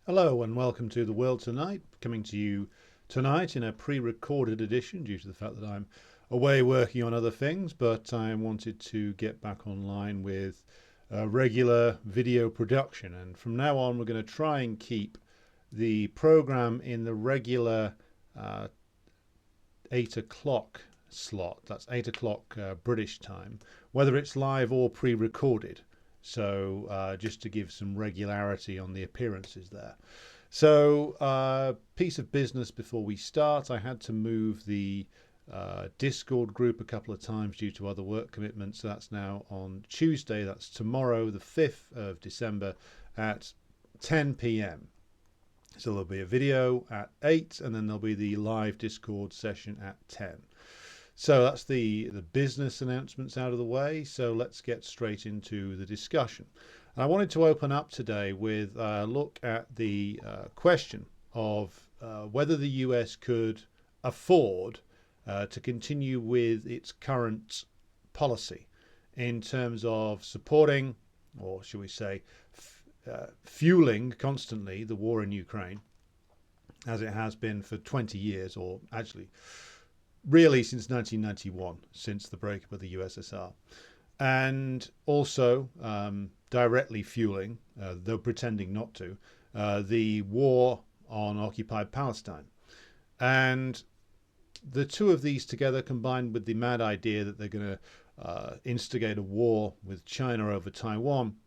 Hello and welcome to The World Tonight, coming to you tonight in a pre-recorded edition due to the fact that I'm away working on other things, but I wanted to get back online with regular video production. And from now on, we're going to try and keep the program in the regular uh, 8 o'clock slot. That's 8 o'clock British time, whether it's live or pre-recorded. So just to give some regularity on the appearances there. So piece of business before we start. I had to move the Discord group a couple of times due to other work commitments. So that's now on Tuesday. That's tomorrow, the 5th of December at 10 p.m. So there'll be a video at 8 and then there'll be the live Discord session at 10. So that's the business announcements out of the way. So let's get straight into the discussion. And I wanted to open up today with a look at the question of whether the US could afford to continue with its current policy in terms of supporting, or should we say, fueling constantly the war in Ukraine, as it has been for 20 years, or actually really since 1991, since the breakup of the USSR, and also directly fueling, though pretending not to, the war on occupied Palestine. And the two of these together, combined with the mad idea that they're going to instigate a war with China over Taiwan,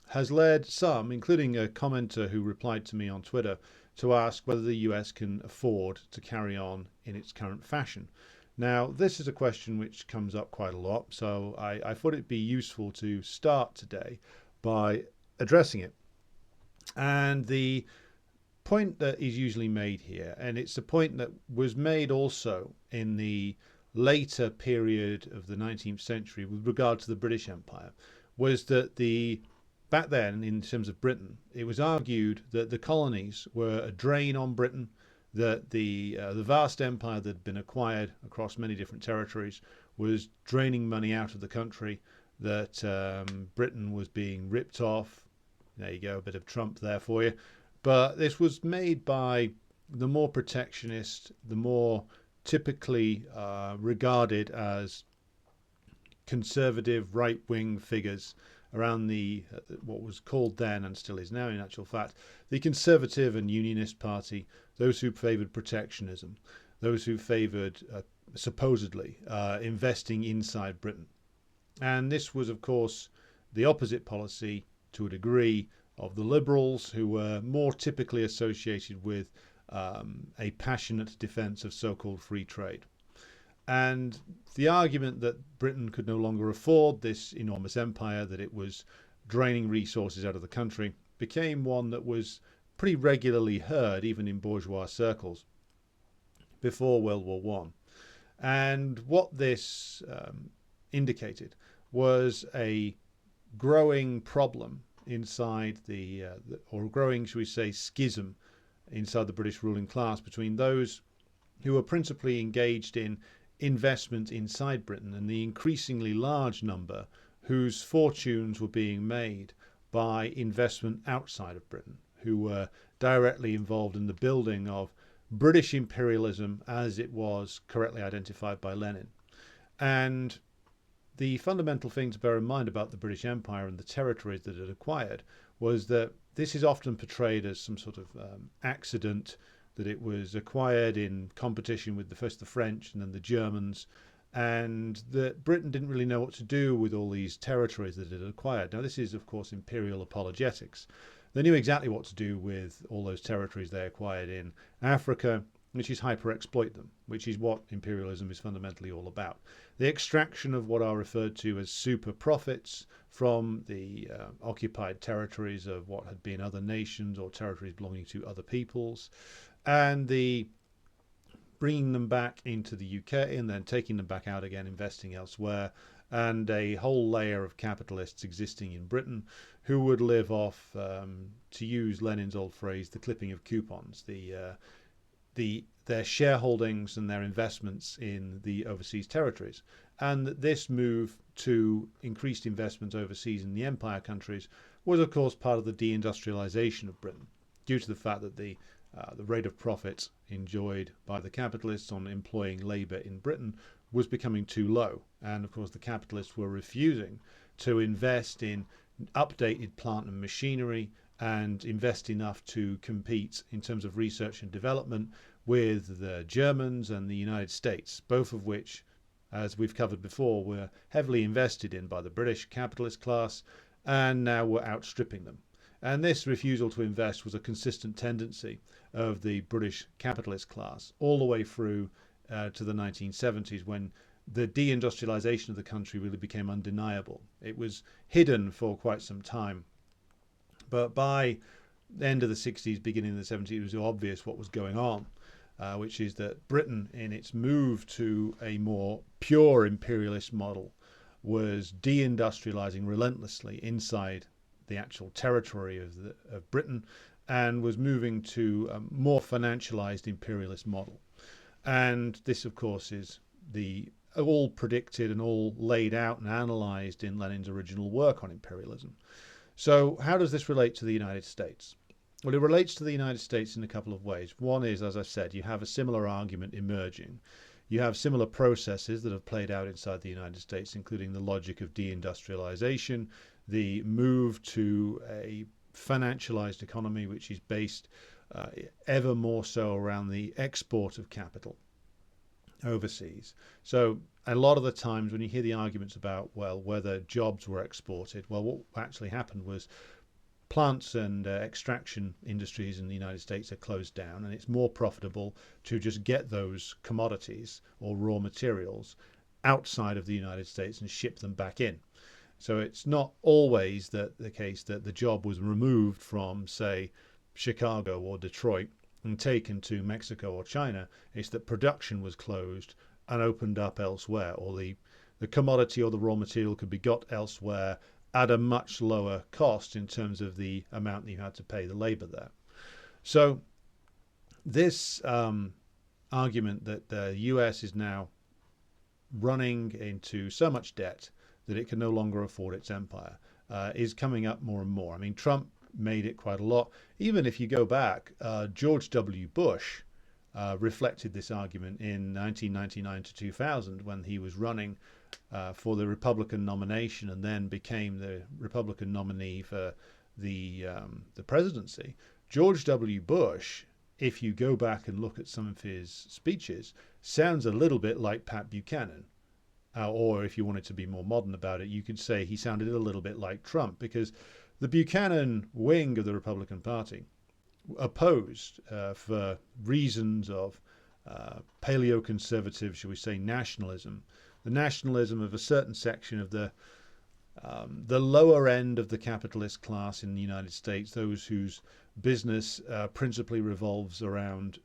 has led some, including a commenter who replied to me on Twitter, to ask whether the US can afford to carry on in its current fashion. Now, this is a question which comes up quite a lot, so I thought it'd be useful to start today by addressing it. And the point that is usually made here, and it's a point that was made also in the later period of the 19th century with regard to the British Empire, was that back then, in terms of Britain, it was argued that the colonies were a drain on Britain, that the vast empire that had been acquired across many different territories was draining money out of the country, that Britain was being ripped off. There you go, a bit of Trump there for you. But this was made by the more protectionist, the more typically regarded as conservative right-wing figures around the what was called then and still is now in actual fact the Conservative and Unionist Party, those who favoured protectionism, those who favoured supposedly investing inside Britain. And this was of course the opposite policy to a degree of the Liberals, who were more typically associated with a passionate defence of so-called free trade. And the argument that Britain could no longer afford this enormous empire, that it was draining resources out of the country, became one that was pretty regularly heard even in bourgeois circles before World War One. And what this indicated was a growing problem inside or growing, shall we say, schism inside the British ruling class between those who were principally engaged in investment inside Britain and the increasingly large number whose fortunes were being made by investment outside of Britain, who were directly involved in the building of British imperialism as it was correctly identified by Lenin. And the fundamental thing to bear in mind about the British Empire and the territories that it acquired was that this is often portrayed as some sort of accident, that it was acquired in competition with first the French and then the Germans, and that Britain didn't really know what to do with all these territories that it had acquired. Now, this is, of course, imperial apologetics. They knew exactly what to do with all those territories they acquired in Africa, which is hyper-exploit them, which is what imperialism is fundamentally all about. The extraction of what are referred to as super profits from the occupied territories of what had been other nations or territories belonging to other peoples, and the bringing them back into the UK and then taking them back out again, investing elsewhere, and a whole layer of capitalists existing in Britain who would live off, to use Lenin's old phrase, the clipping of coupons, their shareholdings and their investments in the overseas territories. And this move to increased investment overseas in the empire countries was, of course, part of the deindustrialization of Britain. due to the fact that the rate of profit enjoyed by the capitalists on employing labour in Britain was becoming too low. And of course, the capitalists were refusing to invest in updated plant and machinery and invest enough to compete in terms of research and development with the Germans and the United States, both of which, as we've covered before, were heavily invested in by the British capitalist class and now were outstripping them. And this refusal to invest was a consistent tendency of the British capitalist class all the way through to the 1970s, when the deindustrialization of the country really became undeniable. It was hidden for quite some time, but by the end of the 60s, beginning of the 70s, it was obvious what was going on, which is that Britain, in its move to a more pure imperialist model, was deindustrializing relentlessly inside the actual territory of Britain, and was moving to a more financialized imperialist model. And this, of course, is all predicted and all laid out and analyzed in Lenin's original work on imperialism. So how does this relate to the United States? Well, it relates to the United States in a couple of ways. One is, as I said, you have a similar argument emerging. You have similar processes that have played out inside the United States, including the logic of deindustrialization, the move to a financialized economy, which is based ever more so around the export of capital overseas. So a lot of the times when you hear the arguments about, well, whether jobs were exported, well, what actually happened was plants and extraction industries in the United States are closed down, and it's more profitable to just get those commodities or raw materials outside of the United States and ship them back in. So it's not always the case that the job was removed from, say, Chicago or Detroit and taken to Mexico or China. It's that production was closed and opened up elsewhere, or the commodity or the raw material could be got elsewhere at a much lower cost in terms of the amount that you had to pay the labor there. So this argument that the US is now running into so much debt that it can no longer afford its empire is coming up more and more. I mean, Trump made it quite a lot. Even if you go back, George W. Bush reflected this argument in 1999 to 2000 when he was running for the Republican nomination and then became the Republican nominee for the presidency. George W. Bush, if you go back and look at some of his speeches, sounds a little bit like Pat Buchanan. Or if you wanted to be more modern about it, you could say he sounded a little bit like Trump, because the Buchanan wing of the Republican Party opposed, for reasons of paleoconservative, shall we say, nationalism, the nationalism of a certain section of the lower end of the capitalist class in the United States, those whose business principally revolves around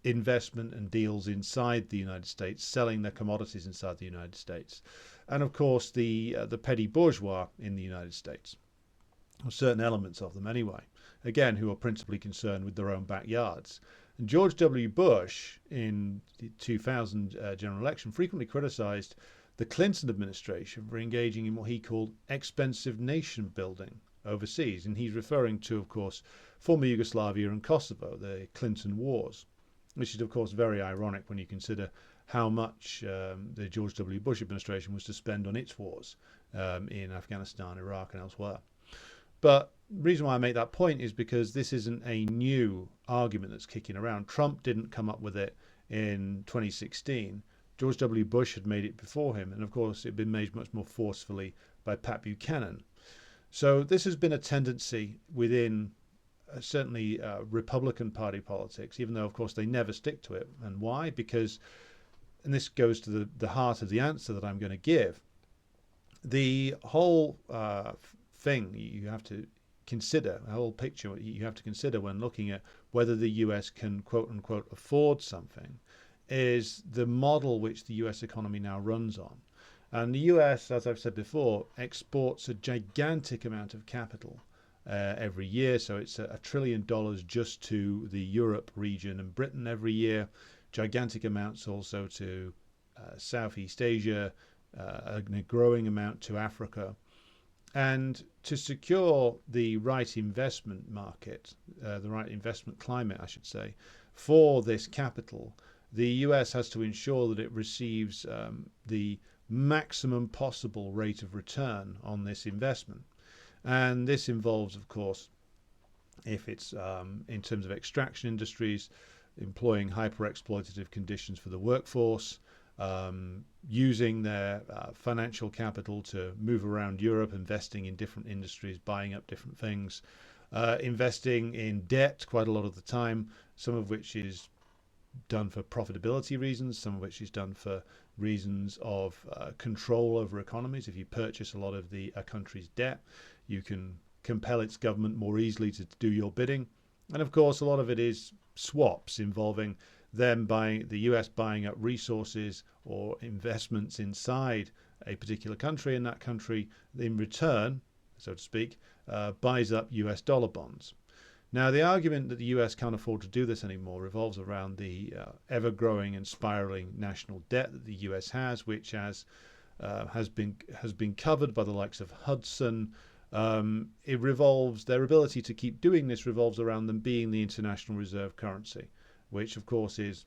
investment and deals inside the United States, selling their commodities inside the United States, and of course the petty bourgeois in the United States, or certain elements of them anyway, again, who are principally concerned with their own backyards. And George W. Bush, in the 2000 general election, frequently criticized the Clinton administration for engaging in what he called expensive nation building overseas. And he's referring to, of course, former Yugoslavia and Kosovo, the Clinton wars, which is, of course, very ironic when you consider how much the George W. Bush administration was to spend on its wars in Afghanistan, Iraq, and elsewhere. But the reason why I make that point is because this isn't a new argument that's kicking around. Trump didn't come up with it in 2016. George W. Bush had made it before him. And of course, it had been made much more forcefully by Pat Buchanan. So this has been a tendency within certainly Republican Party politics, even though, of course, they never stick to it. And why? Because, and this goes to the heart of the answer that I'm going to give, the whole thing you have to consider, the whole picture you have to consider when looking at whether the US can, quote unquote, afford something, is the model which the US economy now runs on. And the US, as I've said before, exports a gigantic amount of capital every year. So it's $1 trillion just to the Europe region and Britain every year. Gigantic amounts also to Southeast Asia, a growing amount to Africa. And to secure the right investment market, the right investment climate, I should say, for this capital, the US has to ensure that it receives the maximum possible rate of return on this investment. And this involves, of course, if it's in terms of extraction industries, employing hyper exploitative conditions for the workforce, using their financial capital to move around Europe, investing in different industries, buying up different things, investing in debt quite a lot of the time, some of which is done for profitability reasons, some of which is done for reasons of control over economies. If you purchase a lot of a country's debt, you can compel its government more easily to do your bidding. And of course, a lot of it is swaps involving them buying, the US buying up resources or investments inside a particular country, and that country in return, so to speak, buys up US dollar bonds. Now, the argument that the US can't afford to do this anymore revolves around the ever-growing and spiraling national debt that the US has, which has been covered by the likes of Hudson. It revolves, their ability to keep doing this revolves around them being the international reserve currency, which of course is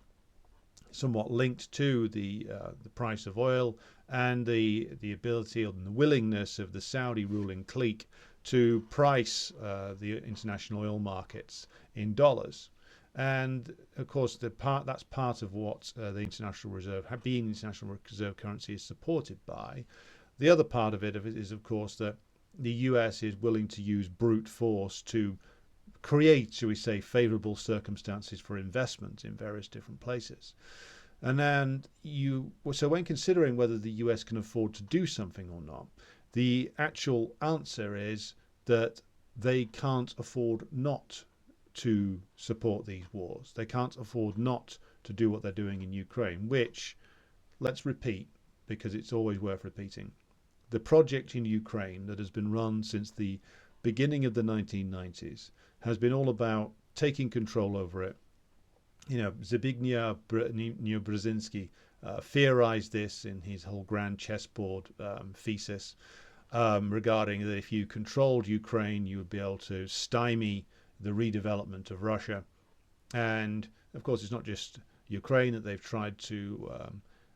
somewhat linked to the price of oil and the ability and the willingness of the Saudi ruling clique to price the international oil markets in dollars. And of course, that's part of what the international reserve, being the international reserve currency, is supported by. The other part of it is, of course, that the US is willing to use brute force to create, shall we say, favorable circumstances for investment in various different places. And so when considering whether the US can afford to do something or not, the actual answer is that they can't afford not to support these wars. They can't afford not to do what they're doing in Ukraine, which, let's repeat, because it's always worth repeating, the project in Ukraine that has been run since the beginning of the 1990s has been all about taking control over it. You know, Zbigniew Brzezinski theorized this in his whole grand chessboard thesis regarding that if you controlled Ukraine, you would be able to stymie the redevelopment of Russia. And of course, it's not just Ukraine that they've tried to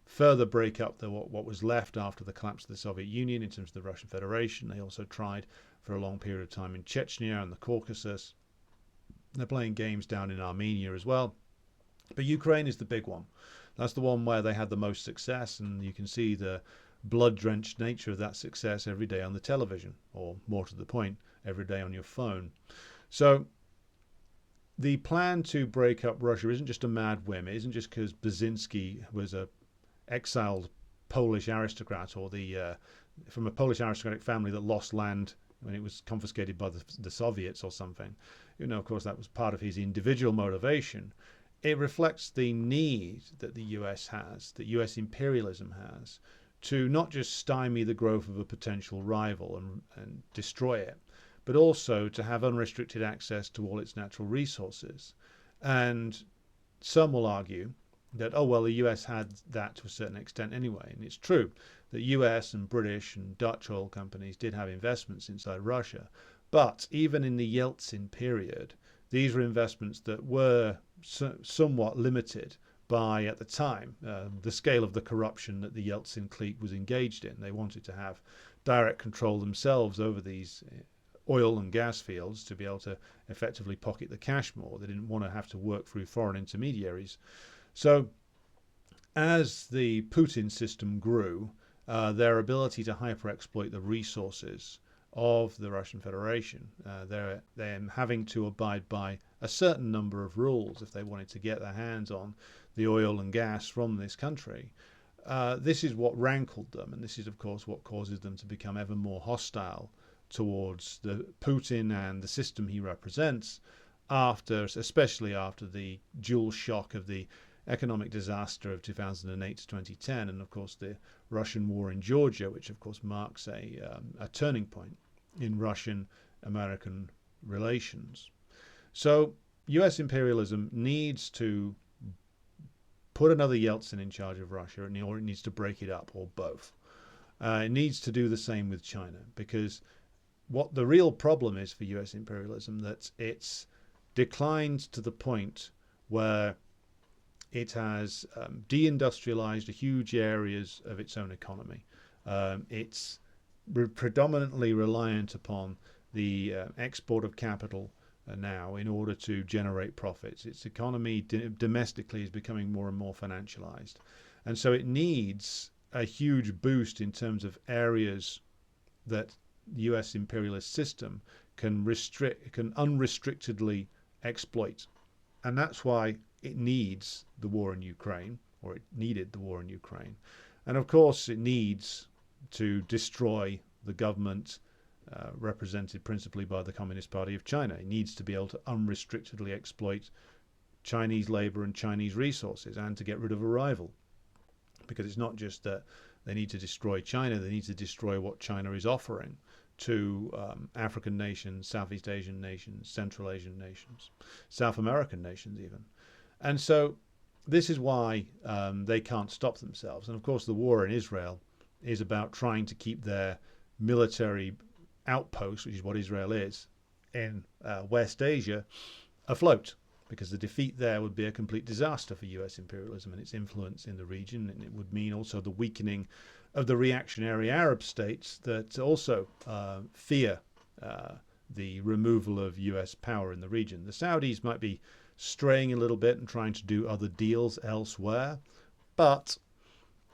further break up what was left after the collapse of the Soviet Union in terms of the Russian Federation. They also tried for a long period of time in Chechnya and the Caucasus. They're playing games down in Armenia as well. But Ukraine is the big one. That's the one where they had the most success, and you can see the blood-drenched nature of that success every day on the television, or more to the point, every day on your phone. So the plan to break up Russia isn't just a mad whim. It isn't just because Brzezinski was a exiled Polish aristocrat, or from a Polish aristocratic family that lost land when it was confiscated by the Soviets or something. You know, of course, that was part of his individual motivation. It reflects the need that the US has, that US imperialism has, to not just stymie the growth of a potential rival and destroy it, but also to have unrestricted access to all its natural resources. And some will argue that, oh, well, the US had that to a certain extent anyway. And it's true that US and British and Dutch oil companies did have investments inside Russia. But even in the Yeltsin period, these were investments that were somewhat limited by, at the time, the scale of the corruption that the Yeltsin clique was engaged in. They wanted to have direct control themselves over these oil and gas fields to be able to effectively pocket the cash more. They didn't want to have to work through foreign intermediaries. So as the Putin system grew, their ability to hyper-exploit the resources of the Russian Federation, they're having to abide by a certain number of rules if they wanted to get their hands on the oil and gas from this country. This is what rankled them, and this is, of course, what causes them to become ever more hostile towards the Putin and the system he represents, especially after the dual shock of the economic disaster of 2008 to 2010, and of course the Russian war in Georgia, which of course marks a turning point in Russian-American relations. So US imperialism needs to put another Yeltsin in charge of Russia, or it needs to break it up, or both. It needs to do the same with China, because what the real problem is for US imperialism, that it's declined to the point where it has deindustrialized huge areas of its own economy. It's predominantly reliant upon the export of capital now in order to generate profits. Its economy domestically is becoming more and more financialized. And so it needs a huge boost in terms of areas that the US imperialist system can unrestrictedly exploit. And that's why it needs the war in Ukraine, or it needed the war in Ukraine. And of course, it needs to destroy the government represented principally by the Communist Party of China. It needs to be able to unrestrictedly exploit Chinese labor and Chinese resources, and to get rid of a rival. Because it's not just that they need to destroy China, they need to destroy what China is offering to African nations, Southeast Asian nations, Central Asian nations, South American nations even. And so this is why they can't stop themselves. And of course, the war in Israel is about trying to keep their military outpost, which is what Israel is, in West Asia, afloat, because the defeat there would be a complete disaster for US imperialism and its influence in the region. And it would mean also the weakening of the reactionary Arab states that also fear the removal of US power in the region. The Saudis might be straying a little bit and trying to do other deals elsewhere, but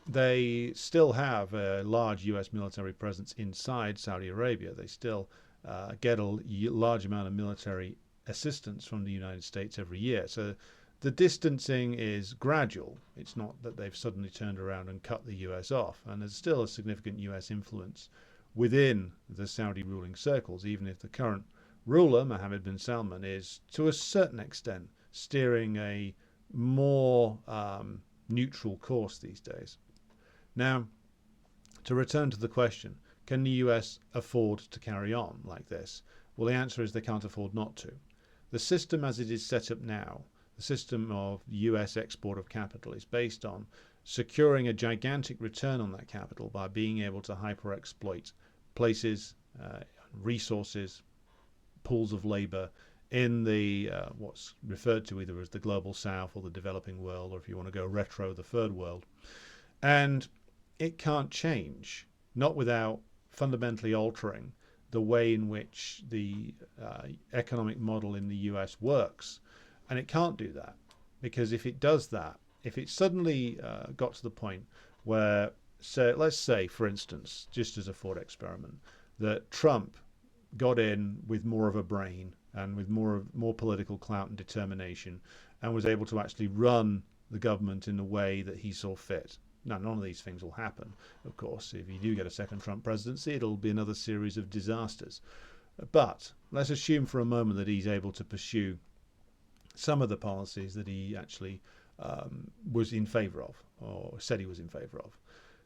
they still have a large US military presence inside Saudi Arabia. They still get a large amount of military assistance from the United States every year. So the distancing is gradual. It's not that they've suddenly turned around and cut the US off. And there's still a significant US influence within the Saudi ruling circles, even if the current ruler, Mohammed bin Salman, is to a certain extent steering a more neutral course these days. Now, to return to the question, can the US afford to carry on like this? Well, the answer is they can't afford not to. The system as it is set up now, the system of US export of capital, is based on securing a gigantic return on that capital by being able to hyper-exploit places, resources, pools of labor in the what's referred to either as the global south or the developing world, or if you want to go retro, the third world. And it can't change, not without fundamentally altering the way in which the economic model in the US works. And it can't do that, because if it does that, if it suddenly got to the point where, let's say, for instance, just as a thought experiment, that Trump got in with more of a brain and with more political clout and determination, and was able to actually run the government in the way that he saw fit. Now, none of these things will happen, of course. If you do get a second Trump presidency, it'll be another series of disasters. But let's assume for a moment that he's able to pursue some of the policies that he actually was in favor of, or said he was in favor of.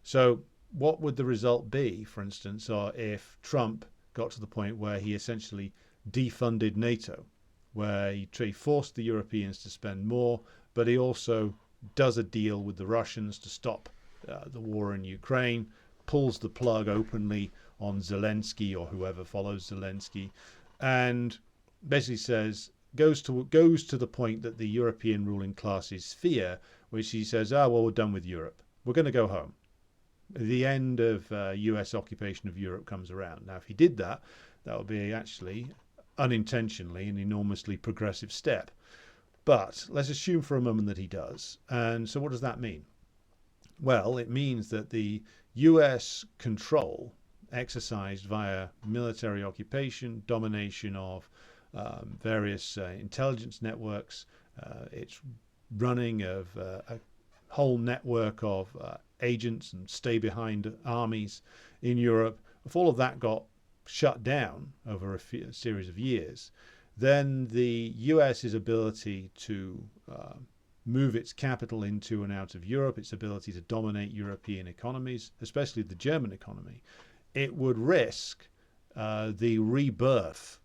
So what would the result be, for instance, if Trump got to the point where he essentially defunded NATO, where he forced the Europeans to spend more, but he also does a deal with the Russians to stop the war in Ukraine, pulls the plug openly on Zelensky or whoever follows Zelensky, and basically says, goes to the point that the European ruling classes fear, which he says, well, we're done with Europe. We're going to go home. The end of US occupation of Europe comes around. Now, if he did that, that would be actually unintentionally an enormously progressive step. But let's assume for a moment that he does. And so what does that mean? Well, it means that the US control exercised via military occupation, domination of various intelligence networks, its running of a whole network of agents and stay-behind armies in Europe, if all of that got shut down over a series of years, then the US's ability to move its capital into and out of Europe, its ability to dominate European economies, especially the German economy, it would risk the rebirth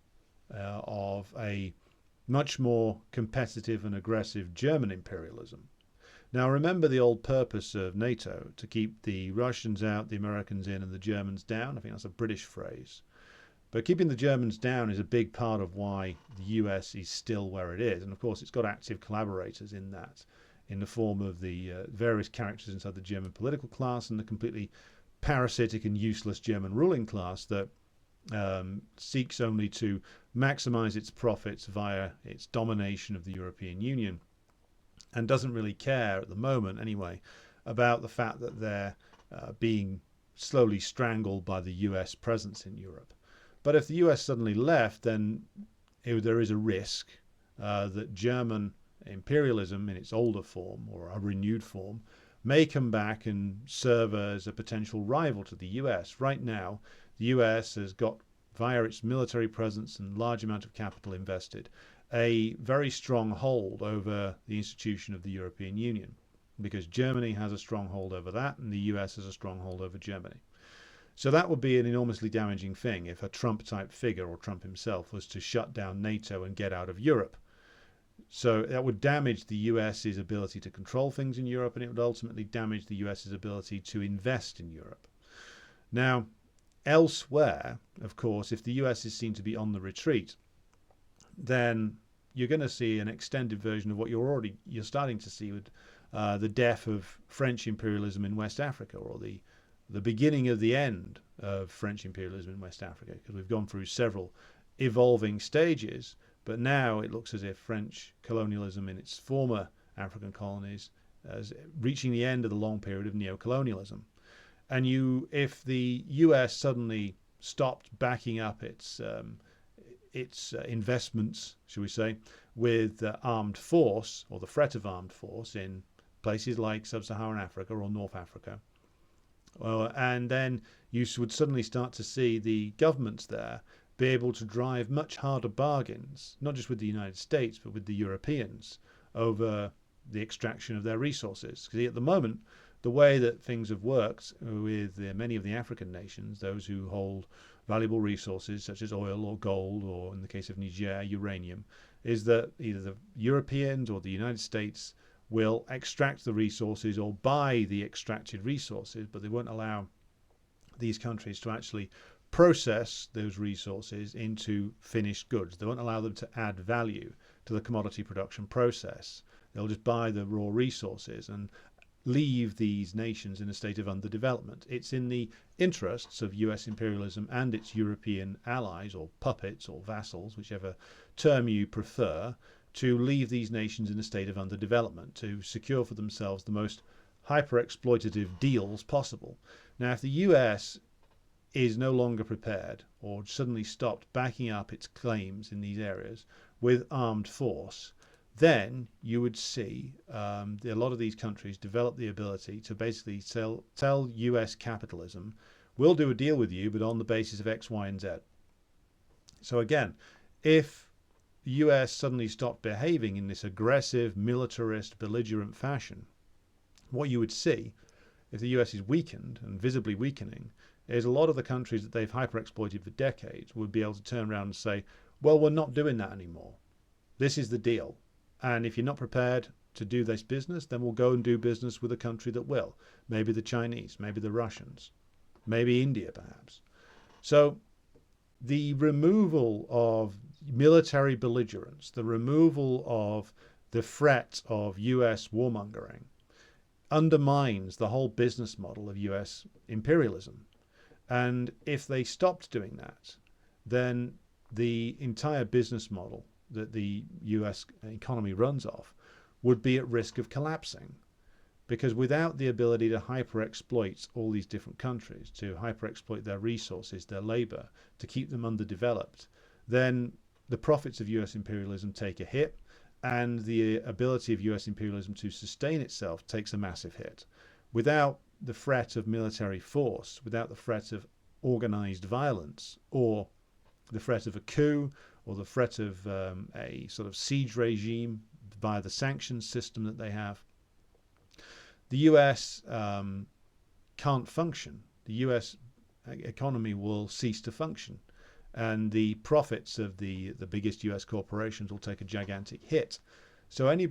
of a much more competitive and aggressive German imperialism. Now, remember the old purpose of NATO, to keep the Russians out, the Americans in, and the Germans down. I think that's a British phrase. But keeping the Germans down is a big part of why the US is still where it is. And of course, it's got active collaborators in that, in the form of the various characters inside the German political class and the completely parasitic and useless German ruling class that seeks only to maximize its profits via its domination of the European Union, and doesn't really care at the moment anyway about the fact that they're being slowly strangled by the US presence in Europe. But if the US suddenly left, then there is a risk that German imperialism in its older form, or a renewed form, may come back and serve as a potential rival to the US. Right now, the US has got, via its military presence and large amount of capital invested, a very strong hold over the institution of the European Union, because Germany has a strong hold over that and the US has a strong hold over Germany. So that would be an enormously damaging thing if a Trump-type figure, or Trump himself, was to shut down NATO and get out of Europe. So that would damage the US's ability to control things in Europe, and it would ultimately damage the US's ability to invest in Europe. Now, elsewhere, of course, if the US is seen to be on the retreat, then you're going to see an extended version of what you're starting to see with the death of French imperialism in West Africa, or the beginning of the end of French imperialism in West Africa, because we've gone through several evolving stages, but now it looks as if French colonialism in its former African colonies is reaching the end of the long period of neocolonialism. And if the US suddenly stopped backing up its investments, shall we say, with armed force, or the threat of armed force, in places like sub-Saharan Africa or North Africa, and then you would suddenly start to see the governments there be able to drive much harder bargains, not just with the United States, but with the Europeans, over the extraction of their resources. Because at the moment, the way that things have worked with many of the African nations, those who hold valuable resources such as oil or gold, or in the case of Niger, uranium, is that either the Europeans or the United States will extract the resources or buy the extracted resources, but they won't allow these countries to actually process those resources into finished goods. They won't allow them to add value to the commodity production process. They'll just buy the raw resources and leave these nations in a state of underdevelopment. It's in the interests of US imperialism and its European allies, or puppets, or vassals, whichever term you prefer, to leave these nations in a state of underdevelopment, to secure for themselves the most hyper-exploitative deals possible. Now, if the US is no longer prepared, or suddenly stopped backing up its claims in these areas with armed force, then you would see a lot of these countries develop the ability to basically tell US capitalism, we'll do a deal with you, but on the basis of X, Y, and Z. So again, if the US suddenly stopped behaving in this aggressive, militarist, belligerent fashion, what you would see, if the US is weakened, and visibly weakening, is a lot of the countries that they've hyper-exploited for decades would be able to turn around and say, well, we're not doing that anymore. This is the deal. And if you're not prepared to do this business, then we'll go and do business with a country that will. Maybe the Chinese, maybe the Russians, maybe India, perhaps. So the removal of military belligerence, the removal of the threat of US warmongering, undermines the whole business model of US imperialism. And if they stopped doing that, then the entire business model that the US economy runs off would be at risk of collapsing. Because without the ability to hyper-exploit all these different countries, to hyper-exploit their resources, their labor, to keep them underdeveloped, then the profits of US imperialism take a hit, and the ability of US imperialism to sustain itself takes a massive hit. Without the threat of military force, without the threat of organized violence, or the threat of a coup, or the threat of a sort of siege regime via the sanctions system that they have, the US can't function. The US economy will cease to function, and the profits of the biggest US corporations will take a gigantic hit. So any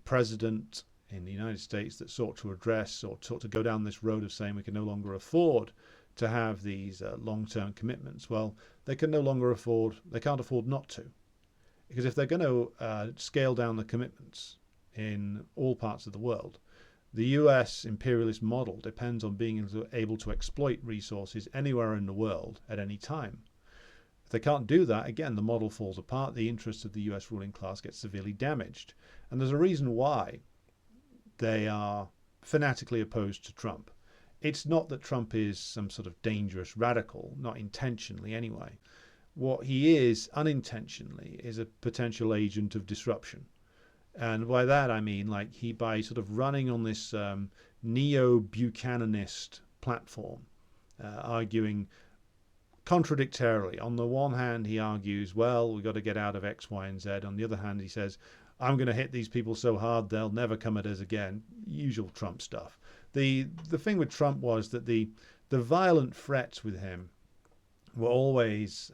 president in the United States that sought to address or sought to go down this road of saying we can no longer afford to have these long-term commitments, well, they can't afford not to. Because if they're going to scale down the commitments in all parts of the world, the US imperialist model depends on being able to exploit resources anywhere in the world at any time. If they can't do that, again, the model falls apart, the interests of the US ruling class get severely damaged. And there's a reason why they are fanatically opposed to Trump. It's not that Trump is some sort of dangerous radical, not intentionally anyway. What he is unintentionally is a potential agent of disruption. And by that I mean by sort of running on this neo-Buchananist platform, arguing contradictorily. On the one hand, he argues, well, we've got to get out of X, Y, and Z. On the other hand, he says, I'm going to hit these people so hard they'll never come at us again. Usual Trump stuff. The thing with Trump was that the violent threats with him were always,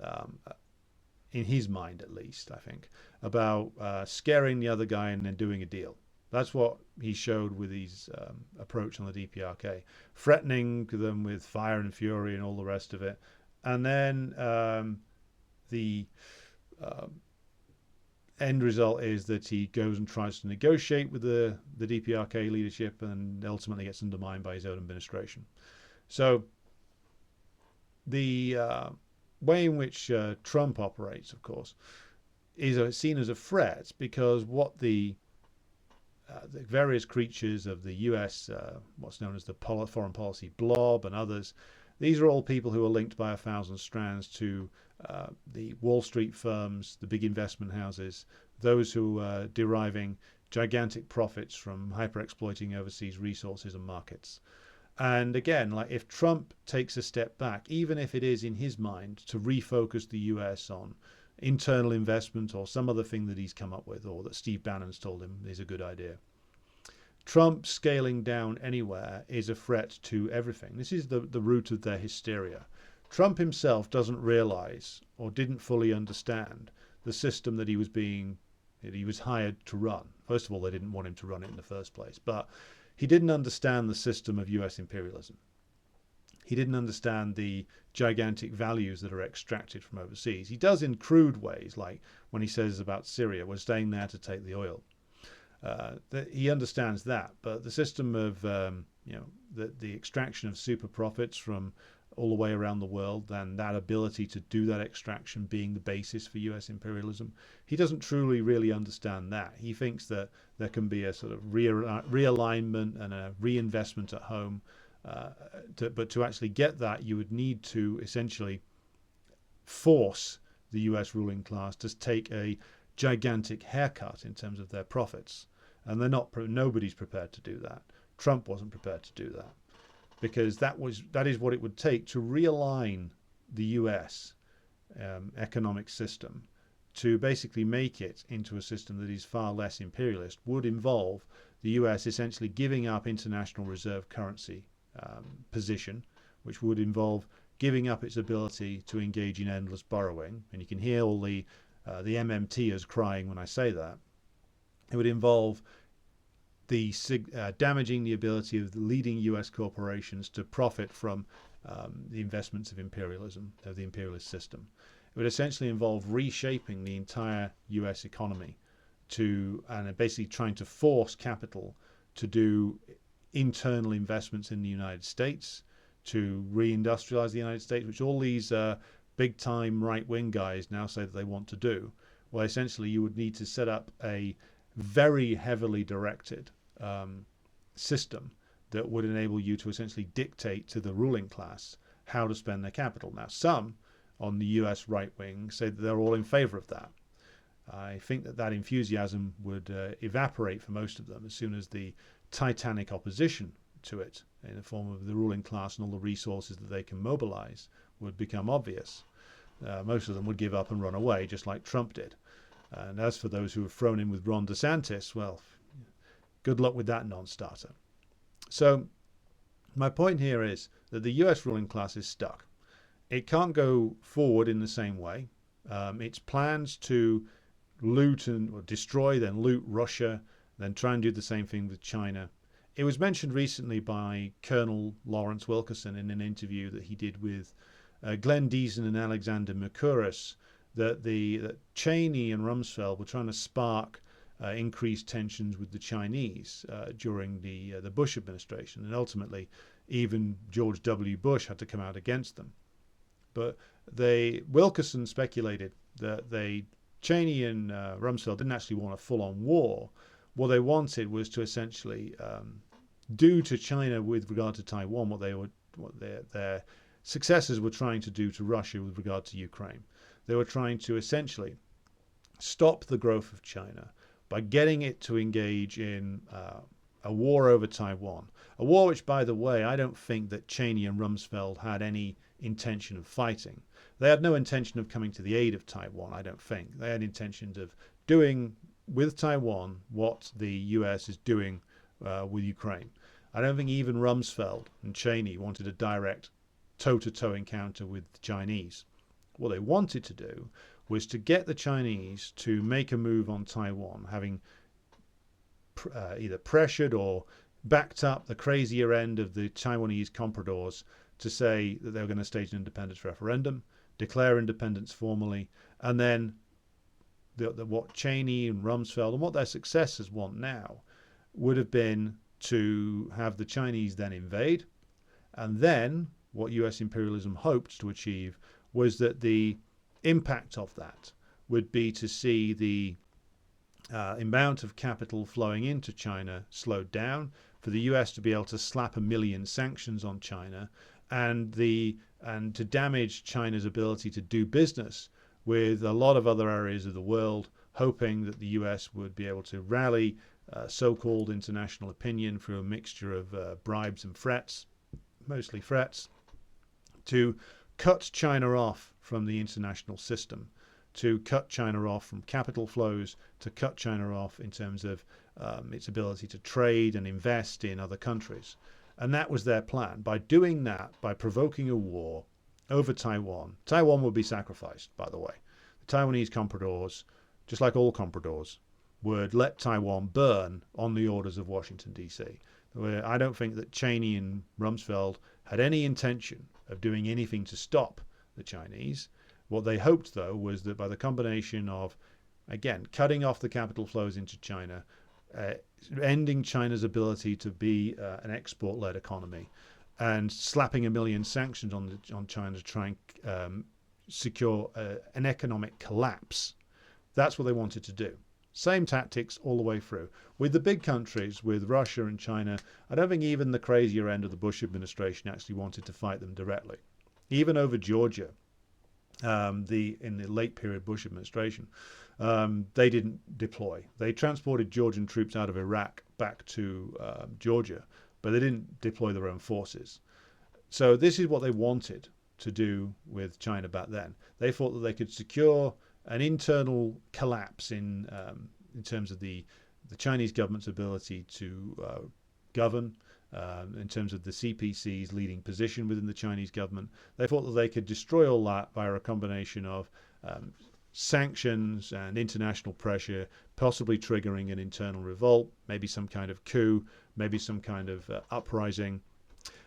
in his mind at least, I think, about scaring the other guy and then doing a deal. That's what he showed with his approach on the DPRK, threatening them with fire and fury and all the rest of it. And then the end result is that he goes and tries to negotiate with the DPRK leadership and ultimately gets undermined by his own administration. So the way in which Trump operates, of course, is seen as a threat because what the various creatures of the US, what's known as the foreign policy blob and others, these are all people who are linked by 1,000 strands to the Wall Street firms, the big investment houses, those who are deriving gigantic profits from hyper-exploiting overseas resources and markets. And again, if Trump takes a step back, even if it is in his mind to refocus the US on internal investment or some other thing that he's come up with or that Steve Bannon's told him is a good idea, Trump scaling down anywhere is a threat to everything. This is the root of their hysteria. Trump himself doesn't realize or didn't fully understand the system that he was hired to run. First of all, they didn't want him to run it in the first place, but he didn't understand the system of US imperialism. He didn't understand the gigantic values that are extracted from overseas. He does in crude ways, like when he says about Syria, we're staying there to take the oil. He understands that, but the system of the extraction of super profits from all the way around the world, and that ability to do that extraction being the basis for US imperialism, he doesn't truly really understand that. He thinks that there can be a sort of realignment and a reinvestment at home, but to actually get that, you would need to essentially force the US ruling class to take a gigantic haircut in terms of their profits. And nobody's prepared to do that. Trump wasn't prepared to do that because that is what it would take to realign the US economic system to basically make it into a system that is far less imperialist. Would involve the US essentially giving up international reserve currency position, which would involve giving up its ability to engage in endless borrowing. And you can hear all the MMTers crying when I say that. It would involve the damaging the ability of the leading US corporations to profit from the investments of imperialism, of the imperialist system. It would essentially involve reshaping the entire US economy and basically trying to force capital to do internal investments in the United States, to reindustrialize the United States, which all these big-time right-wing guys now say that they want to do. Well, essentially, you would need to set up a very heavily directed system that would enable you to essentially dictate to the ruling class how to spend their capital. Now, some on the US right wing say that they're all in favor of that. I think that enthusiasm would evaporate for most of them as soon as the titanic opposition to it in the form of the ruling class and all the resources that they can mobilize would become obvious. Most of them would give up and run away, just like Trump did. And as for those who have thrown in with Ron DeSantis, well, good luck with that non-starter. So my point here is that the US ruling class is stuck. It can't go forward in the same way. Its plans to loot or destroy, then loot Russia then try and do the same thing with China. It was mentioned recently by Colonel Lawrence Wilkerson in an interview that he did with Glenn Deason and Alexander Mercouris that Cheney and Rumsfeld were trying to spark increased tensions with the Chinese during the Bush administration, and ultimately even George W. Bush had to come out against them. But Wilkerson speculated that Cheney and Rumsfeld didn't actually want a full-on war. What they wanted was to essentially do to China with regard to Taiwan what their successors were trying to do to Russia with regard to Ukraine. They were trying to essentially stop the growth of China by getting it to engage in a war over Taiwan. A war which, by the way, I don't think that Cheney and Rumsfeld had any intention of fighting. They had no intention of coming to the aid of Taiwan, I don't think. They had intentions of doing with Taiwan what the US is doing with Ukraine. I don't think even Rumsfeld and Cheney wanted a direct toe-to-toe encounter with the Chinese. What they wanted to do was to get the Chinese to make a move on Taiwan, having either pressured or backed up the crazier end of the Taiwanese compradors to say that they were going to stage an independence referendum, declare independence formally, and then what Cheney and Rumsfeld and what their successors want now would have been to have the Chinese then invade, and then what US imperialism hoped to achieve was that the impact of that would be to see the amount of capital flowing into China slowed down, for the US to be able to slap 1 million sanctions on China, and to damage China's ability to do business with a lot of other areas of the world, hoping that the US would be able to rally so-called international opinion through a mixture of bribes and threats, mostly threats, to cut China off from the international system, to cut China off from capital flows, to cut China off in terms of its ability to trade and invest in other countries. And that was their plan. By doing that, by provoking a war over Taiwan, Taiwan would be sacrificed, by the way. The Taiwanese compradors, just like all compradors, would let Taiwan burn on the orders of Washington, D.C. I don't think that Cheney and Rumsfeld had any intention of doing anything to stop the Chinese. What they hoped, though, was that by the combination of, again, cutting off the capital flows into China, ending China's ability to be an export-led economy, and slapping 1 million sanctions on China to try and secure an economic collapse. That's what they wanted to do. Same tactics all the way through. With the big countries, with Russia and China, I don't think even the crazier end of the Bush administration actually wanted to fight them directly. Even over Georgia, in the late period Bush administration, they didn't deploy. They transported Georgian troops out of Iraq back to Georgia, but they didn't deploy their own forces. So this is what they wanted to do with China back then. They thought that they could secure an internal collapse in terms of the Chinese government's ability to govern, in terms of the CPC's leading position within the Chinese government. They thought that they could destroy all that via a combination of sanctions and international pressure, possibly triggering an internal revolt, maybe some kind of coup, maybe some kind of uprising.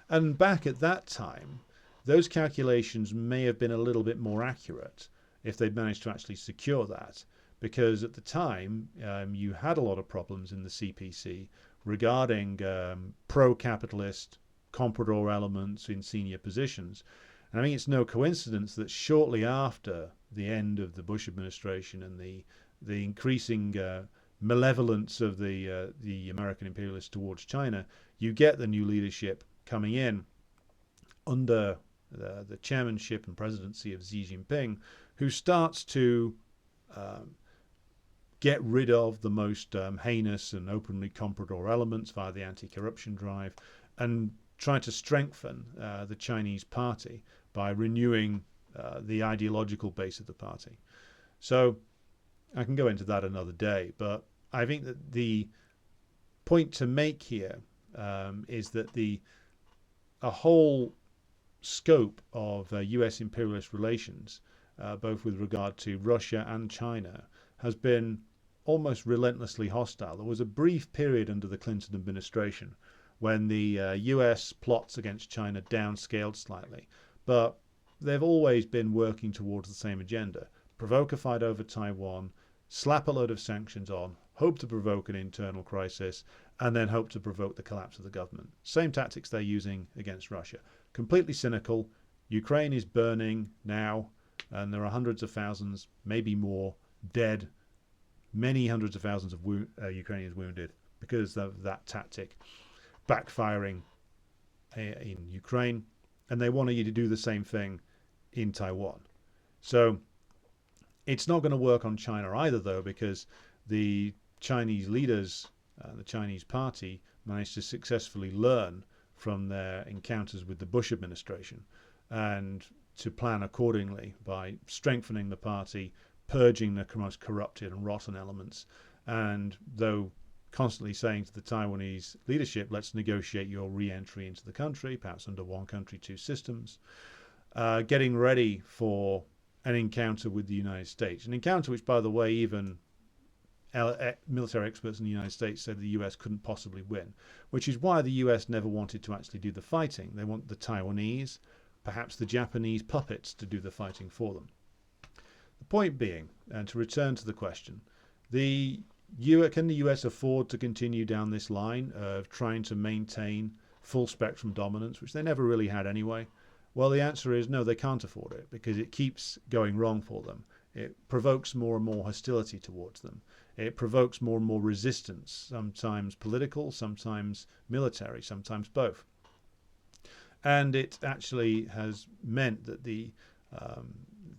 And back at that time, those calculations may have been a little bit more accurate if they'd managed to actually secure that, because at the time you had a lot of problems in the CPC regarding pro-capitalist comprador elements in senior positions. And I think it's no coincidence that shortly after the end of the Bush administration and the increasing malevolence of the American imperialists towards China, you get the new leadership coming in under the chairmanship and presidency of Xi Jinping, who starts to get rid of the most heinous and openly comprador elements via the anti-corruption drive, and try to strengthen the Chinese party by renewing the ideological base of the party. So I can go into that another day, but I think that the point to make here is that a whole scope of US imperialist relations, both with regard to Russia and China, has been almost relentlessly hostile. There was a brief period under the Clinton administration when the US plots against China downscaled slightly, but they've always been working towards the same agenda. Provoke a fight over Taiwan, slap a load of sanctions on, hope to provoke an internal crisis, and then hope to provoke the collapse of the government. Same tactics they're using against Russia. Completely cynical. Ukraine is burning now, and there are hundreds of thousands, maybe more, dead, many hundreds of thousands of Ukrainians wounded because of that tactic backfiring in Ukraine, and they want you to do the same thing in Taiwan. So it's not going to work on China either, though, because the Chinese leaders, the Chinese party, managed to successfully learn from their encounters with the Bush administration and to plan accordingly by strengthening the party, purging the most corrupted and rotten elements, and though constantly saying to the Taiwanese leadership, let's negotiate your re-entry into the country, perhaps under one country, two systems, getting ready for an encounter with the United States. An encounter which, by the way, even military experts in the United States said the US couldn't possibly win, which is why the US never wanted to actually do the fighting. They want the Taiwanese, perhaps the Japanese puppets, to do the fighting for them. The point being, and to return to the question, can the US afford to continue down this line of trying to maintain full spectrum dominance, which they never really had anyway? Well, the answer is no, they can't afford it because it keeps going wrong for them. It provokes more and more hostility towards them. It provokes more and more resistance, sometimes political, sometimes military, sometimes both. And it actually has meant that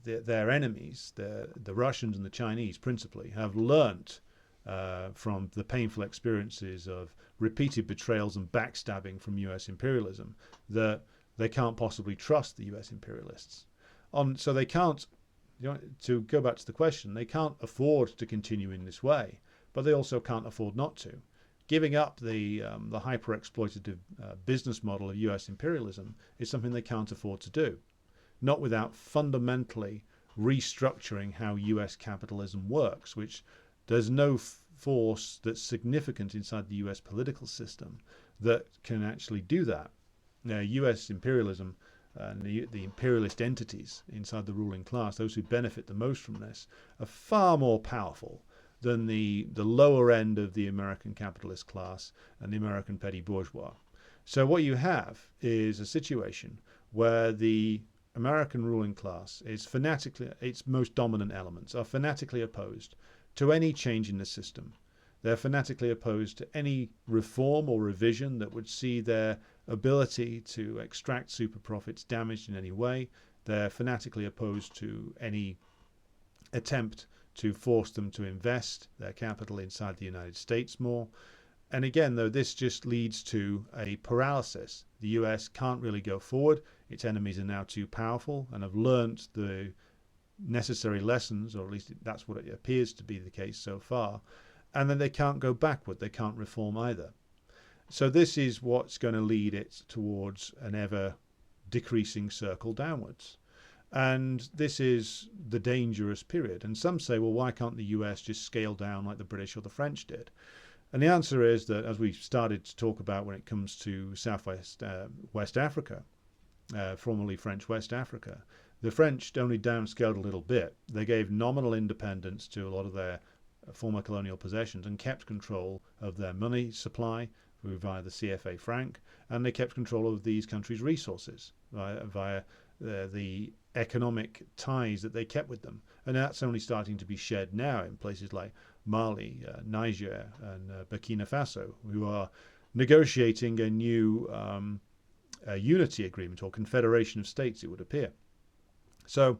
their enemies, the Russians and the Chinese principally, have learnt from the painful experiences of repeated betrayals and backstabbing from US imperialism that they can't possibly trust the US imperialists. So they can't, to go back to the question, they can't afford to continue in this way, but they also can't afford not to. Giving up the hyper-exploitative business model of US imperialism is something they can't afford to do, not without fundamentally restructuring how US capitalism works, which there's no force that's significant inside the US political system that can actually do that. Now, US imperialism and the imperialist entities inside the ruling class, those who benefit the most from this, are far more powerful than the lower end of the American capitalist class and the American petty bourgeois. So what you have is a situation where the American ruling class is fanatically, its most dominant elements are fanatically opposed to any change in the system. They're fanatically opposed to any reform or revision that would see their ability to extract super profits damaged in any way. They're fanatically opposed to any attempt to force them to invest their capital inside the United States more. And again, though, this just leads to a paralysis. The US can't really go forward. Its enemies are now too powerful and have learnt the necessary lessons, or at least that's what it appears to be the case so far. And then they can't go backward. They can't reform either. So this is what's going to lead it towards an ever decreasing circle downwards. And this is the dangerous period. And some say, well, why can't the US just scale down like the British or the French did? And the answer is that, as we started to talk about when it comes to West Africa, formerly French West Africa, the French only downscaled a little bit. They gave nominal independence to a lot of their former colonial possessions and kept control of their money supply via the CFA franc, and they kept control of these countries' resources via the economic ties that they kept with them. And that's only starting to be shed now in places like Mali, Niger, and Burkina Faso, who are negotiating a new unity agreement or confederation of states, it would appear. So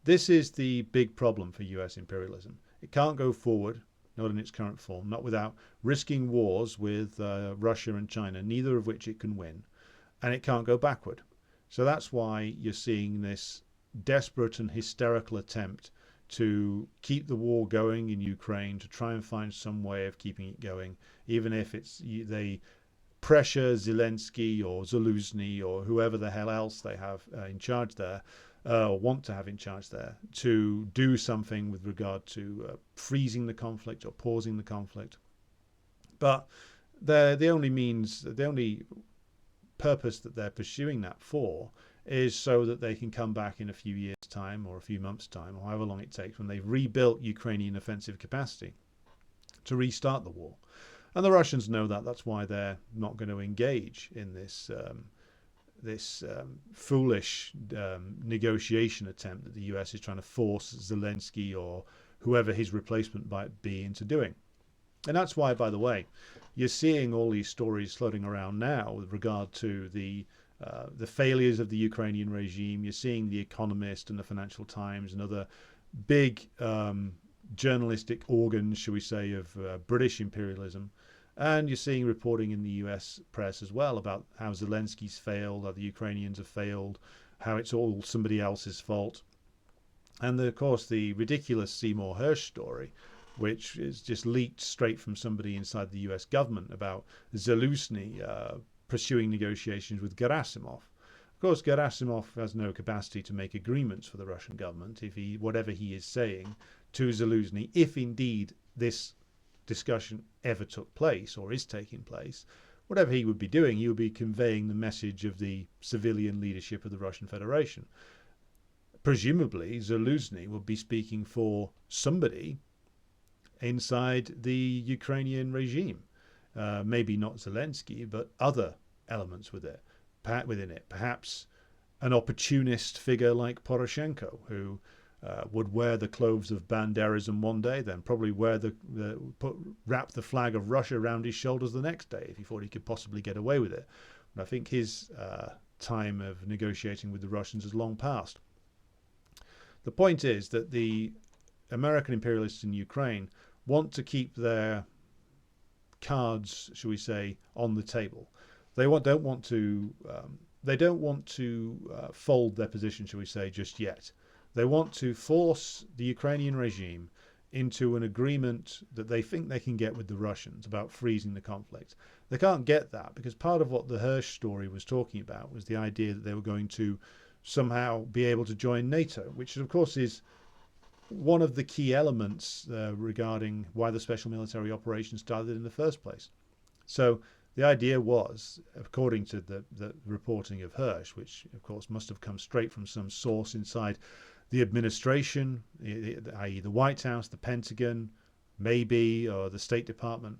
this is the big problem for US imperialism. It can't go forward, not in its current form, not without risking wars with Russia and China, neither of which it can win, and it can't go backward. So that's why you're seeing this desperate and hysterical attempt to keep the war going in Ukraine, to try and find some way of keeping it going, even if they pressure Zelensky or Zelensky or whoever the hell else they have in charge there want to have in charge there, to do something with regard to freezing the conflict or pausing the conflict. But the only purpose that they're pursuing that for is so that they can come back in a few years' time or a few months' time, or however long it takes, when they've rebuilt Ukrainian offensive capacity to restart the war. And the Russians know that. That's why they're not going to engage in this foolish negotiation attempt that the US is trying to force Zelensky or whoever his replacement might be into doing. And that's why, by the way, you're seeing all these stories floating around now with regard to the failures of the Ukrainian regime. You're seeing The Economist and the Financial Times and other big journalistic organs, shall we say, of British imperialism. And you're seeing reporting in the US press as well about how Zelensky's failed, how the Ukrainians have failed, how it's all somebody else's fault. And of course, the ridiculous Seymour Hersh story, which is just leaked straight from somebody inside the US government about Zelensky pursuing negotiations with Gerasimov. Of course, Gerasimov has no capacity to make agreements for the Russian government if whatever he is saying to Zelensky, if indeed this discussion ever took place or is taking place, whatever he would be doing, he would be conveying the message of the civilian leadership of the Russian Federation. Presumably, Zelensky would be speaking for somebody inside the Ukrainian regime. Maybe not Zelensky, but other elements within it. Perhaps an opportunist figure like Poroshenko, who would wear the clothes of Banderism one day, then probably wrap the flag of Russia around his shoulders the next day if he thought he could possibly get away with it. And I think his time of negotiating with the Russians has long passed. The point is that the American imperialists in Ukraine want to keep their cards, shall we say, on the table. They don't want to fold their position, shall we say, just yet. They want to force the Ukrainian regime into an agreement that they think they can get with the Russians about freezing the conflict. They can't get that because part of what the Hersh story was talking about was the idea that they were going to somehow be able to join NATO, which of course is one of the key elements regarding why the special military operation started in the first place. So the idea was, according to the reporting of Hersh, which of course must have come straight from some source inside the administration, i.e. the White House, the Pentagon, maybe, or the State Department,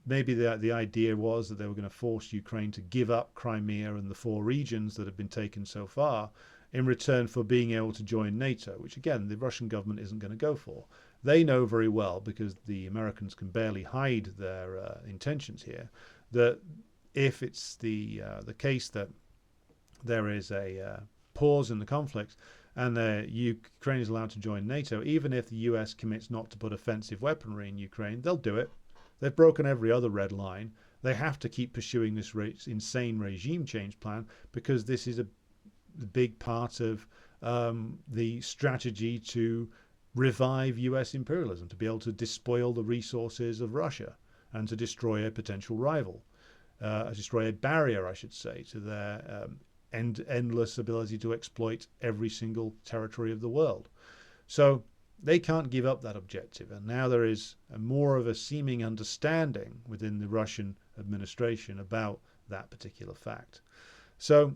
maybe the idea was that they were going to force Ukraine to give up Crimea and the 4 regions that have been taken so far in return for being able to join NATO, which again, the Russian government isn't going to go for. They know very well, because the Americans can barely hide their intentions here, that if it's the case that there is a pause in the conflict and Ukraine is allowed to join NATO, even if the US commits not to put offensive weaponry in Ukraine, they'll do it. They've broken every other red line. They have to keep pursuing this insane regime change plan because this is a big part of the strategy to revive US imperialism, to be able to despoil the resources of Russia and to destroy a potential rival, destroy a barrier, I should say, to their endless ability to exploit every single territory of the world. So they can't give up that objective. And now there is more of a seeming understanding within the Russian administration about that particular fact. So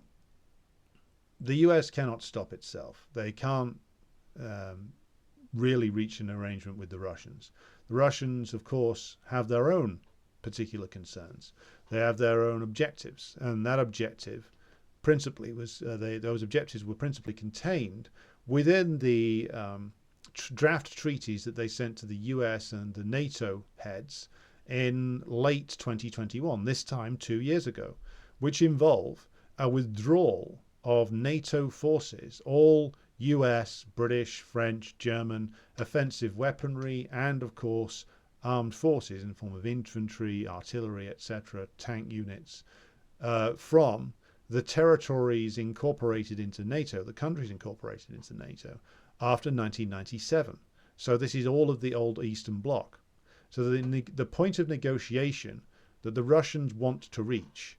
the US cannot stop itself. They can't really reach an arrangement with the Russians. The Russians, of course, have their own particular concerns. They have their own objectives, and that objective principally was those objectives were principally contained within the draft treaties that they sent to the US and the NATO heads in late 2021, this time 2 years ago, which involve a withdrawal of NATO forces, all US, British, French, German offensive weaponry, and of course armed forces in the form of infantry, artillery, etc., tank units, from the territories incorporated into NATO, the countries incorporated into NATO, after 1997. So this is all of the old Eastern Bloc. So the point of negotiation that the Russians want to reach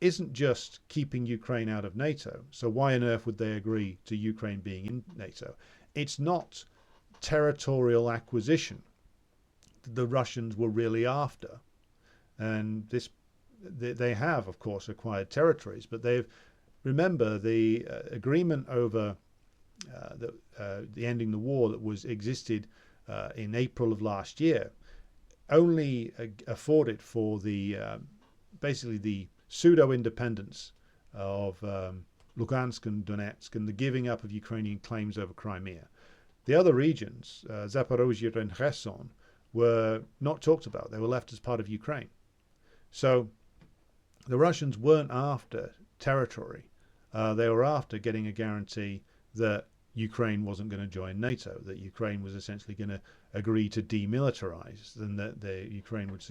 isn't just keeping Ukraine out of NATO. So why on earth would they agree to Ukraine being in NATO? It's not territorial acquisition that the Russians were really after. And they have, of course, acquired territories, but remember the agreement over the ending the war that was existed in April of last year only afforded for the basically the pseudo-independence of Lugansk and Donetsk and the giving up of Ukrainian claims over Crimea. The other regions, Zaporozhye and Kherson, were not talked about. They were left as part of Ukraine. So the Russians weren't after territory. They were after getting a guarantee that Ukraine wasn't going to join NATO, that Ukraine was essentially going to agree to demilitarize, and that Ukraine would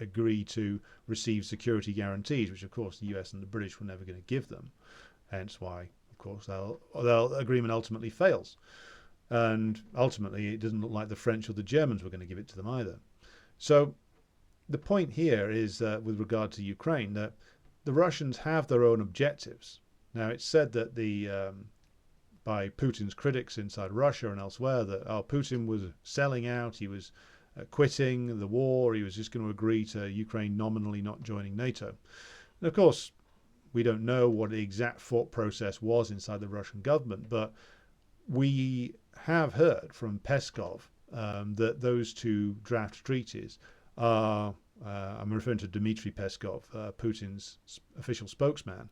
agree to receive security guarantees, which of course the US and the British were never going to give them. Hence why, of course, the agreement ultimately fails. And ultimately, it doesn't look like the French or the Germans were going to give it to them either. So the point here is, with regard to Ukraine, that the Russians have their own objectives. Now, it's said that by Putin's critics inside Russia and elsewhere that Putin was selling out, he was quitting the war, he was just going to agree to Ukraine nominally not joining NATO. And of course, we don't know what the exact thought process was inside the Russian government, but we have heard from Peskov that those two draft treaties are, I'm referring to Dmitry Peskov, Putin's official spokesman,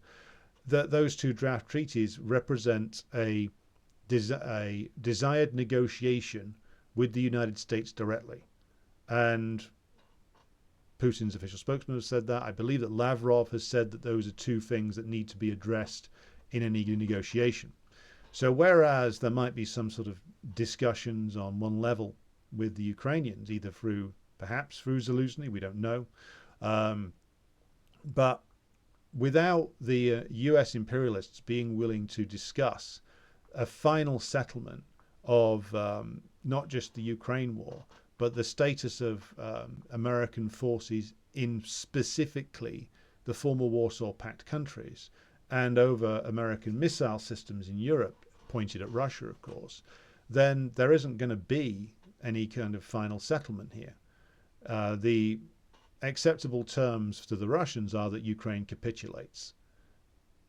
that those two draft treaties represent a desired negotiation with the United States directly. And Putin's official spokesman has said that. I believe that Lavrov has said that those are two things that need to be addressed in any negotiation. So whereas there might be some sort of discussions on one level with the Ukrainians, either perhaps through Zaluzhny, we don't know, but without the US imperialists being willing to discuss a final settlement of not just the Ukraine war, but the status of American forces in specifically the former Warsaw Pact countries and over American missile systems in Europe, pointed at Russia, of course, then there isn't going to be any kind of final settlement here. The acceptable terms to the Russians are that Ukraine capitulates.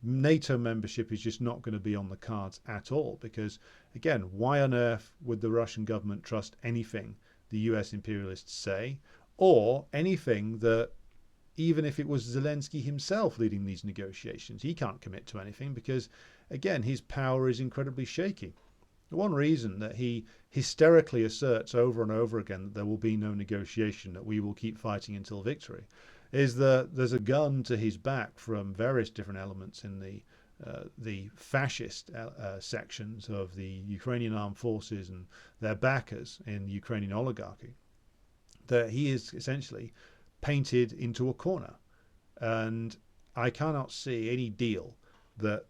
NATO membership is just not going to be on the cards at all because, again, why on earth would the Russian government trust anything the US imperialists say, or anything that, even if it was Zelensky himself leading these negotiations, he can't commit to anything because, again, his power is incredibly shaky. The one reason that he hysterically asserts over and over again that there will be no negotiation, that we will keep fighting until victory, is that there's a gun to his back from various different elements in the fascist sections of the Ukrainian armed forces and their backers in the Ukrainian oligarchy, that he is essentially painted into a corner. And I cannot see any deal that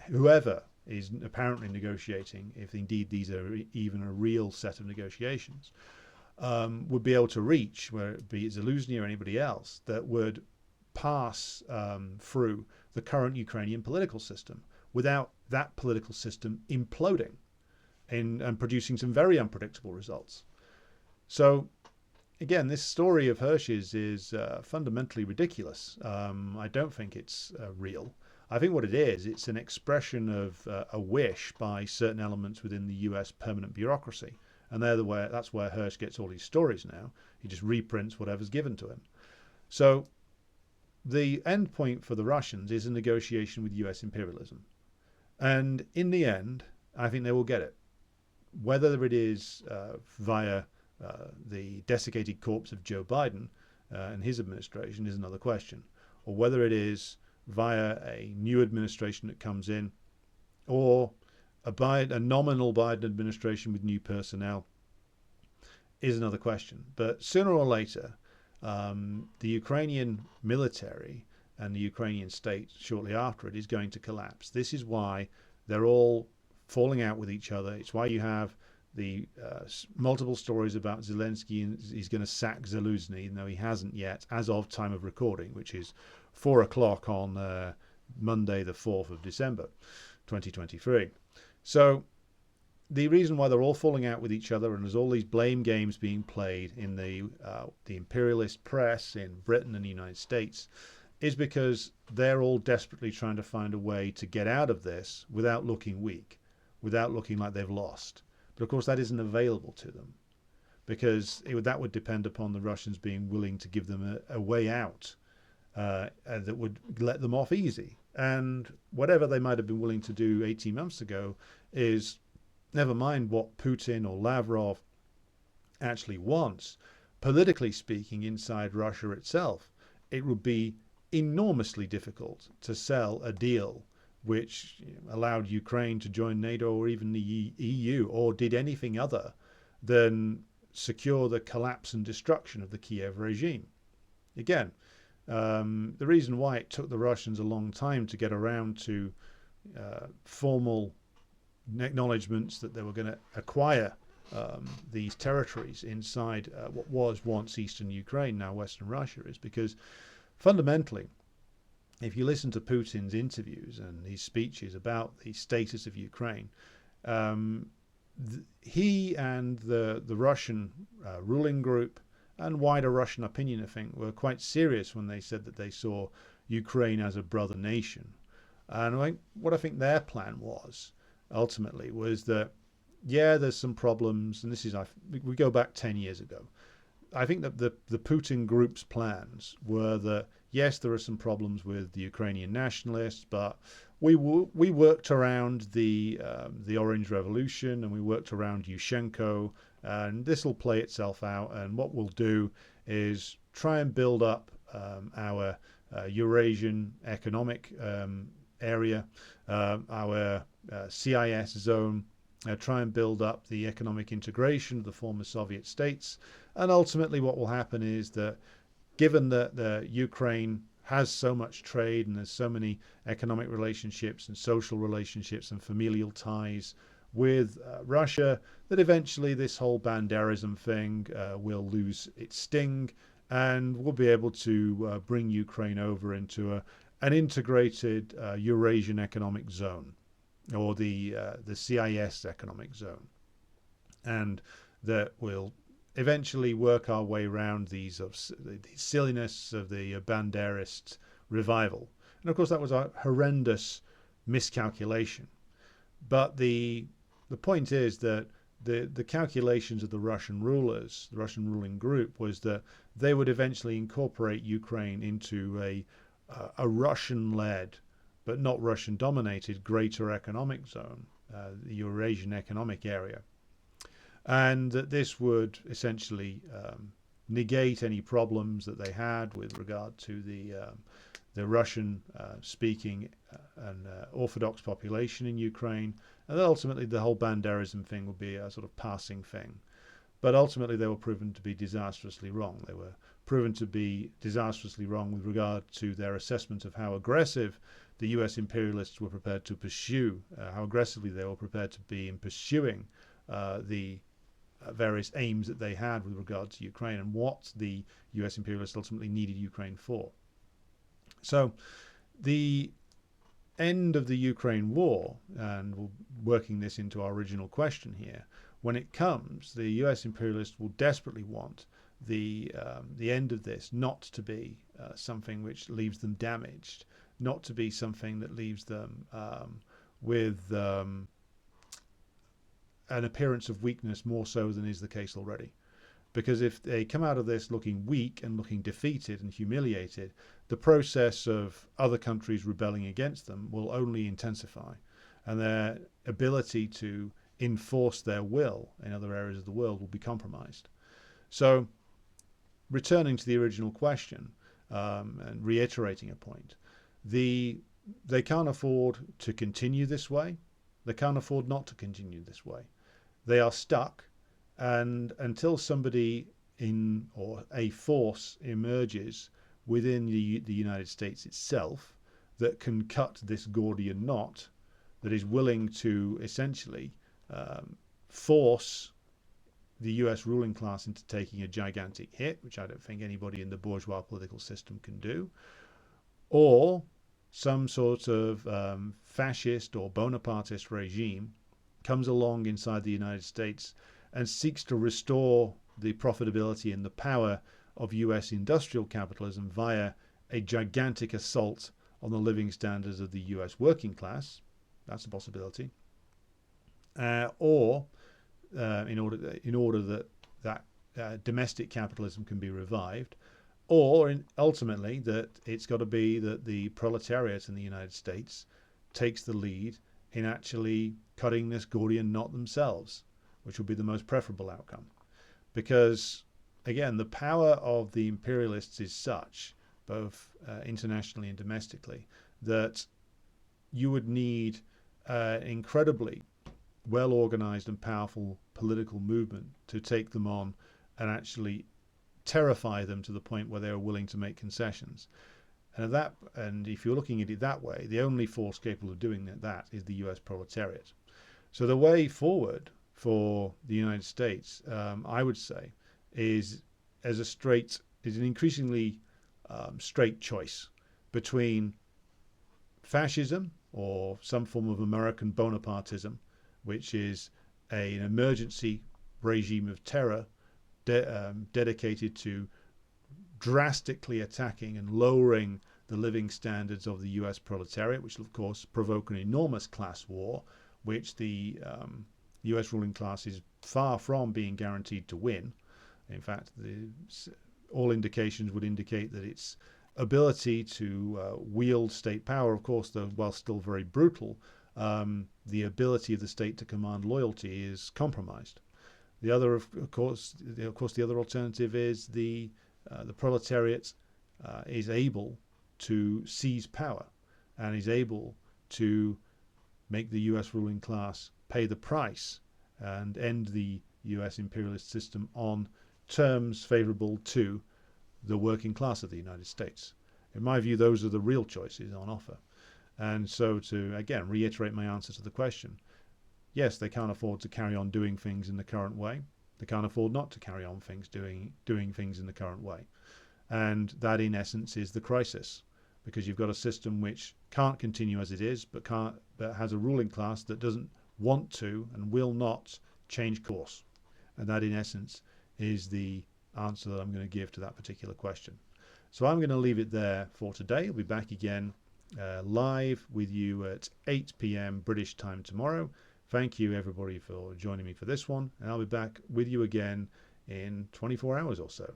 whoever is apparently negotiating, if indeed these are even a real set of negotiations, would be able to reach, whether it be Zaluzhny or anybody else, that would pass through the current Ukrainian political system without that political system imploding and producing some very unpredictable results. So, again, this story of Hersh's is fundamentally ridiculous. I don't think it's real. I think what it is, it's an expression of a wish by certain elements within the US permanent bureaucracy. And that's where Hersh gets all his stories now. He just reprints whatever's given to him. So the end point for the Russians is a negotiation with US imperialism. And in the end, I think they will get it. Whether it is via the desiccated corpse of Joe Biden and his administration is another question. Or whether it is via a new administration that comes in, or a nominal Biden administration with new personnel is another question. But sooner or later, the Ukrainian military and the Ukrainian state shortly after it is going to collapse. This is why they're all falling out with each other. It's why you have the multiple stories about Zelensky and he's going to sack Zaluzhny, even though he hasn't yet, as of time of recording, which is 4 o'clock on Monday, the 4th of December, 2023. So the reason why they're all falling out with each other and there's all these blame games being played in the imperialist press in Britain and the United States is because they're all desperately trying to find a way to get out of this without looking weak, without looking like they've lost. But of course, that isn't available to them because that would depend upon the Russians being willing to give them a way out that would let them off easy. And whatever they might have been willing to do 18 months ago is, never mind what Putin or Lavrov actually wants, politically speaking, inside Russia itself, it would be enormously difficult to sell a deal which allowed Ukraine to join NATO or even the EU or did anything other than secure the collapse and destruction of the Kiev regime. Again, the reason why it took the Russians a long time to get around to formal acknowledgements that they were going to acquire these territories inside what was once Eastern Ukraine, now Western Russia, is because fundamentally, if you listen to Putin's interviews and his speeches about the status of Ukraine, he and the Russian ruling group and wider Russian opinion, I think, were quite serious when they said that they saw Ukraine as a brother nation. And what I think their plan was, ultimately, was that, yeah, there's some problems, and we go back 10 years ago. I think that the Putin group's plans were that, yes, there are some problems with the Ukrainian nationalists, but we worked around the Orange Revolution and we worked around Yushchenko, and this will play itself out. And what we'll do is try and build up our Eurasian economic area, our CIS zone, try and build up the economic integration of the former Soviet states. And ultimately what will happen is that, given that Ukraine has so much trade and there's so many economic relationships and social relationships and familial ties with Russia, that eventually this whole Banderism thing will lose its sting and we'll be able to bring Ukraine over into an integrated Eurasian economic zone, or the CIS economic zone, and that will eventually work our way around the silliness of the Banderist revival. And of course, that was a horrendous miscalculation. But the point is that the calculations of the Russian rulers, the Russian ruling group, was that they would eventually incorporate Ukraine into a Russian-led, but not Russian-dominated, greater economic zone, the Eurasian economic area. And that this would essentially negate any problems that they had with regard to the Russian-speaking and Orthodox population in Ukraine, and that ultimately the whole Banderism thing would be a sort of passing thing. But ultimately they were proven to be disastrously wrong. They were proven to be disastrously wrong with regard to their assessment of how aggressive the US imperialists were prepared to pursue, how aggressively they were prepared to be in pursuing the various aims that they had with regard to Ukraine and what the US imperialists ultimately needed Ukraine for. So the end of the Ukraine war, and we're working this into our original question here, when it comes, the US imperialists will desperately want the end of this not to be something which leaves them damaged, not to be something that leaves them with an appearance of weakness more so than is the case already. Because if they come out of this looking weak and looking defeated and humiliated, the process of other countries rebelling against them will only intensify, and their ability to enforce their will in other areas of the world will be compromised. So, returning to the original question and reiterating a point, they can't afford to continue this way. They can't afford not to continue this way. They are stuck, and until somebody or a force emerges within the United States itself that can cut this Gordian knot, that is willing to essentially force the US ruling class into taking a gigantic hit, which I don't think anybody in the bourgeois political system can do, or some sort of fascist or Bonapartist regime comes along inside the United States and seeks to restore the profitability and the power of US industrial capitalism via a gigantic assault on the living standards of the US working class. That's a possibility. Or in order that domestic capitalism can be revived, or ultimately that it's got to be that the proletariat in the United States takes the lead in actually cutting this Gordian knot themselves, which would be the most preferable outcome. Because, again, the power of the imperialists is such, both internationally and domestically, that you would need incredibly well-organized and powerful political movement to take them on and actually terrify them to the point where they are willing to make concessions. And if you're looking at it that way, the only force capable of doing that is the US proletariat. So the way forward for the United States, I would say, is an increasingly straight choice between fascism or some form of American Bonapartism, which is an emergency regime of terror dedicated to drastically attacking and lowering the living standards of the US proletariat, which will, of course, provoke an enormous class war, which the US ruling class is far from being guaranteed to win. In fact, all indications would indicate that its ability to wield state power, of course, though while still very brutal, the ability of the state to command loyalty is compromised. The other, of course, the other alternative is the proletariat is able to seize power and is able to make the US ruling class pay the price and end the US imperialist system on terms favorable to the working class of the United States. In my view, those are the real choices on offer. And so to, again, reiterate my answer to the question, yes, they can't afford to carry on doing things in the current way. They can't afford not to carry on doing things in the current way. And that, in essence, is the crisis, because you've got a system which can't continue as it is, but has a ruling class that doesn't want to and will not change course. And that, in essence, is the answer that I'm going to give to that particular question. So I'm going to leave it there for today. I'll be back again live with you at 8 p.m. British time tomorrow. Thank you, everybody, for joining me for this one. And I'll be back with you again in 24 hours or so.